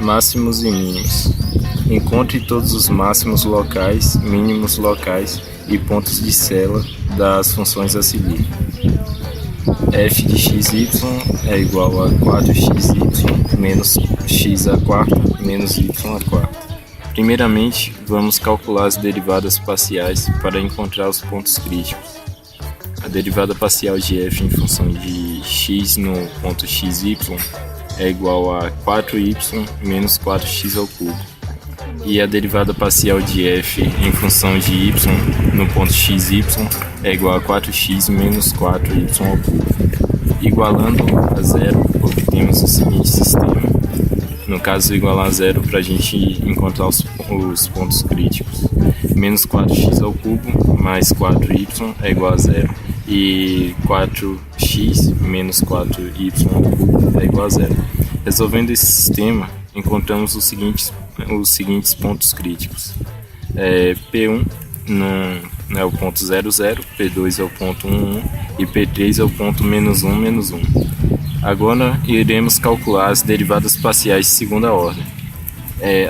Máximos e mínimos. Encontre todos os máximos locais, mínimos locais e pontos de célula das funções a seguir. F de xy é igual a 4xy menos x à quarta menos y à quarta. Primeiramente, vamos calcular as derivadas parciais para encontrar os pontos críticos. A derivada parcial de f em função de x no ponto xy é igual a 4y menos 4x ao cubo. E a derivada parcial de f em função de y no ponto xy é igual a 4x menos 4y ao cubo. Igualando a zero, obtemos o seguinte sistema. No caso, igualar a zero para a gente encontrar os pontos críticos. Menos 4x ao cubo mais 4y é igual a zero. E 4x menos 4y ao cubo é igual a zero. Resolvendo esse sistema, encontramos os seguintes pontos críticos. P1 é o ponto 0, 0, P2 é o ponto 1, 1 e P3 é o ponto menos 1, menos 1. Agora iremos calcular as derivadas parciais de segunda ordem.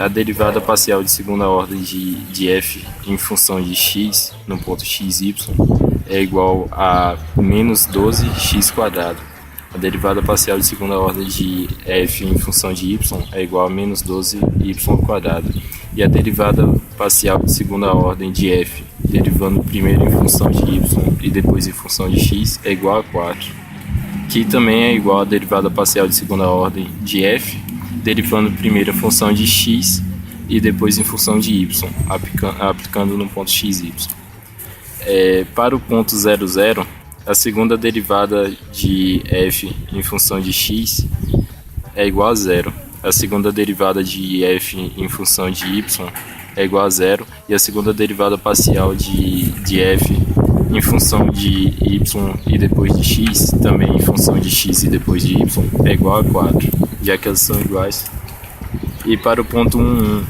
A derivada parcial de segunda ordem de f em função de x no ponto xy é igual a menos 12x². A derivada parcial de segunda ordem de f em função de y é igual a menos 12y². E a derivada parcial de segunda ordem de f, derivando primeiro em função de y e depois em função de x, é igual a 4. Que também é igual à derivada parcial de segunda ordem de f, derivando primeiro a função de x e depois em função de y, aplicando no ponto xy. Para o ponto 0, 0, a segunda derivada de f em função de x é igual a zero. A segunda derivada de f em função de y é igual a zero. E a segunda derivada parcial de f em função de y e depois de x, também em função de x e depois de y, é igual a 4, já que elas são iguais. E para o ponto 1, 1,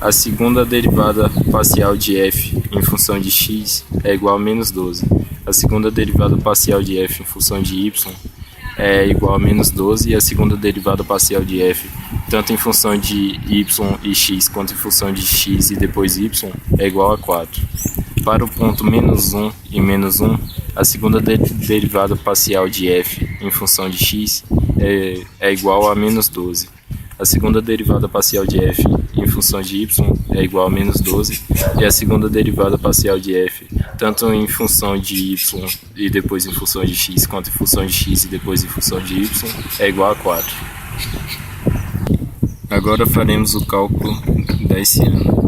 a segunda derivada parcial de f em função de x é igual a menos 12. A segunda derivada parcial de f em função de y é igual a menos 12 e a segunda derivada parcial de f, tanto em função de y e x quanto em função de x e depois y, é igual a 4. Para o ponto menos 1 e menos 1, a segunda derivada parcial de f em função de x é igual a menos 12. A segunda derivada parcial de f em função de y é igual a menos 12. E a segunda derivada parcial de f, tanto em função de y e depois em função de x, quanto em função de x e depois em função de y, é igual a 4. Agora faremos o cálculo da Hessiana.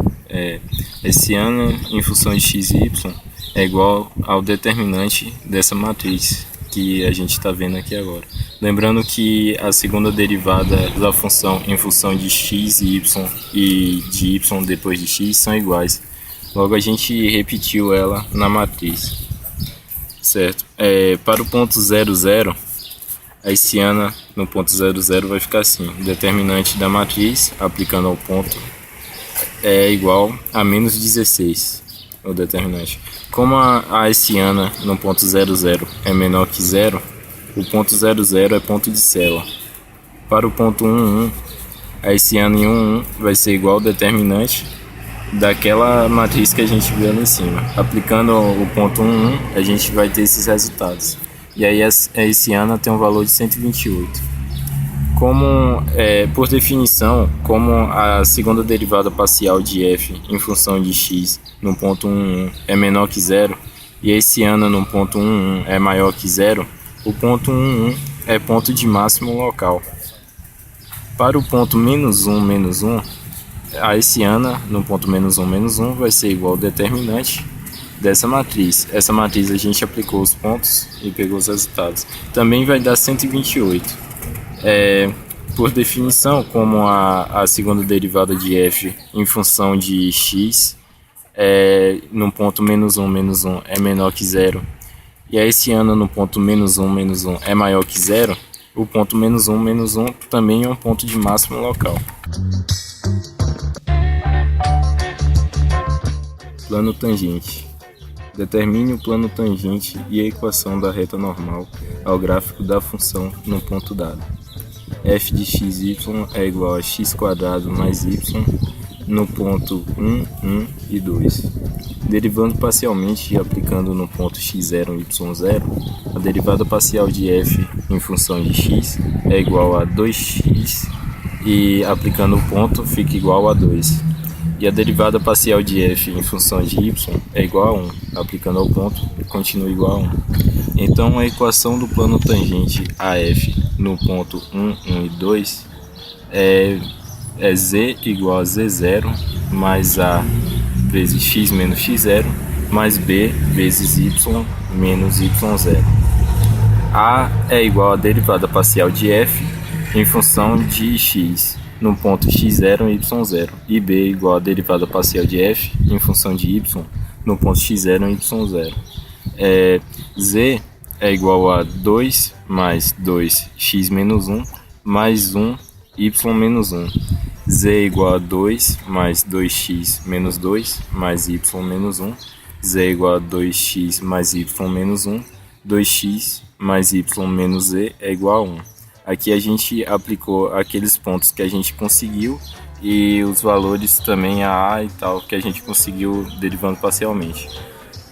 Hessiana em função de x e y é igual ao determinante dessa matriz que a gente está vendo aqui agora. Lembrando que a segunda derivada da função em função de x e y e de y depois de x são iguais. Logo a gente repetiu ela na matriz. Certo? Para o ponto 0, 0, a hessiana no ponto 0, 0 vai ficar assim. O determinante da matriz, aplicando ao ponto, é igual a menos 16. O determinante. Como a hessiana no ponto 0, 0 é menor que 0, o ponto 0, 0 é ponto de célula. Para o ponto 1, 1, a hessiana em 1, 1 vai ser igual ao determinante daquela matriz que a gente viu ali em cima. Aplicando o ponto 1, 1, a gente vai ter esses resultados. E aí a hessiana tem um valor de 128. Por definição, como a segunda derivada parcial de f em função de x no ponto 1, 1 é menor que 0 e a hessiana no ponto 1, 1 é maior que 0, o ponto 1, 1 é ponto de máximo local. Para o ponto menos 1, menos 1, a hessiana no ponto menos 1, menos 1 vai ser igual ao determinante dessa matriz. Essa matriz a gente aplicou os pontos e pegou os resultados. Também vai dar 128. Por definição, como a segunda derivada de f em função de x no ponto menos 1, menos 1 é menor que 0 e a hessiana no ponto menos 1, menos 1 é maior que 0, o ponto menos 1, menos 1 também é um ponto de máximo local. Plano tangente. Determine o plano tangente e a equação da reta normal ao gráfico da função no ponto dado. f de xy é igual a x² mais y no ponto 1, 1 e 2. Derivando parcialmente e aplicando no ponto x0 e y0, a derivada parcial de f em função de x é igual a 2x e aplicando o ponto fica igual a 2. E a derivada parcial de f em função de y é igual a 1, aplicando ao ponto continua igual a 1. Então a equação do plano tangente AF no ponto 1, 1 e 2 é z igual a z0 mais a vezes x menos x0 mais b vezes y menos y0. A é igual à derivada parcial de f em função de x no ponto x0 e y0, e b é igual à derivada parcial de f em função de y no ponto x0 e y0. Z é igual a 2 mais 2x menos 1 mais 1 y menos 1. Z é igual a 2 mais 2x menos 2 mais y menos 1. Z é igual a 2x mais y menos 1. 2x mais y menos z é igual a 1. Aqui a gente aplicou aqueles pontos que a gente conseguiu e os valores também a e tal que a gente conseguiu derivando parcialmente.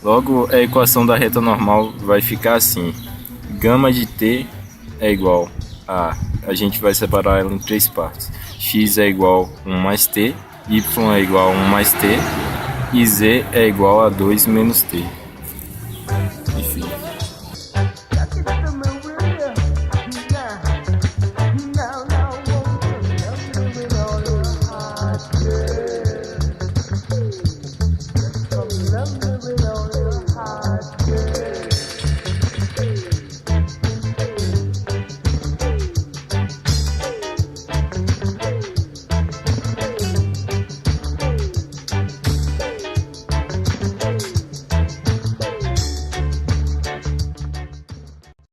Logo, a equação da reta normal vai ficar assim: gama de t é igual a gente vai separar ela em três partes. X é igual a 1 mais t, y é igual a 1 mais t e z é igual a 2 menos t.